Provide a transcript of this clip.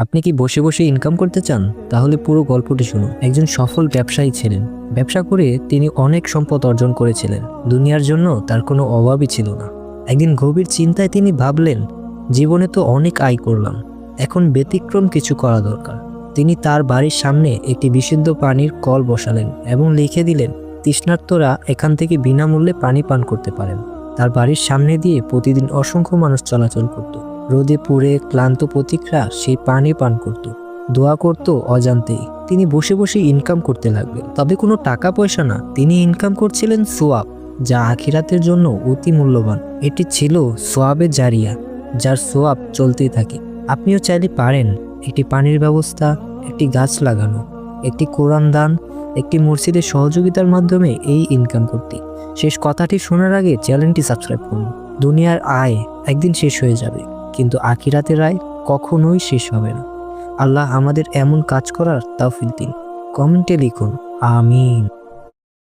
আপনি কি বসে বসে ইনকাম করতে চান? তাহলে পুরো গল্পটি শুনুন। একজন সফল ব্যবসায়ী ছিলেন। ব্যবসা করে তিনি অনেক সম্পদ অর্জন করেছিলেন। দুনিয়ার জন্য তার কোনো অভাবই ছিল না। একদিন গভীর চিন্তায় তিনি ভাবলেন, জীবনে তো অনেক আয় করলাম, এখন ব্যতিক্রম কিছু করা দরকার। তিনি তার বাড়ির সামনে একটি বিশুদ্ধ পানির কল বসালেন এবং লিখে দিলেন, তৃষ্ণার্তরা এখান থেকে বিনামূল্যে পানি পান করতে পারেন। তার বাড়ির সামনে দিয়ে প্রতিদিন অসংখ্য মানুষ চলাচল করত। রোদে পুড়ে ক্লান্ত পথিকরা সেই পানি পান করত, দোয়া করত অজান্তেই। তিনি বসে বসে ইনকাম করতে লাগলেন, তবে কোনো টাকা পয়সা না। তিনি ইনকাম করছিলেন সোয়াব, যা আখিরাতের জন্য অতি মূল্যবান। এটি ছিল সোয়াবে জারিয়া, যার সোয়াব চলতেই থাকে। আপনিও চাইলে পারেন একটি পানির ব্যবস্থা, একটি গাছ লাগানো, একটি কোরআন দান, একটি মসজিদের সহযোগিতার মাধ্যমে এই ইনকাম করতে। শেষ কথাটি শোনার আগে চ্যানেলটি সাবস্ক্রাইব করুন। দুনিয়ার আয় একদিন শেষ হয়ে যাবে, কিন্তু আখিরাতের আয় কখনোই শেষ হবে না। আল্লাহ আমাদের এমন কাজ করার তৌফিক দিন। কমেন্টে লিখুন আমিন।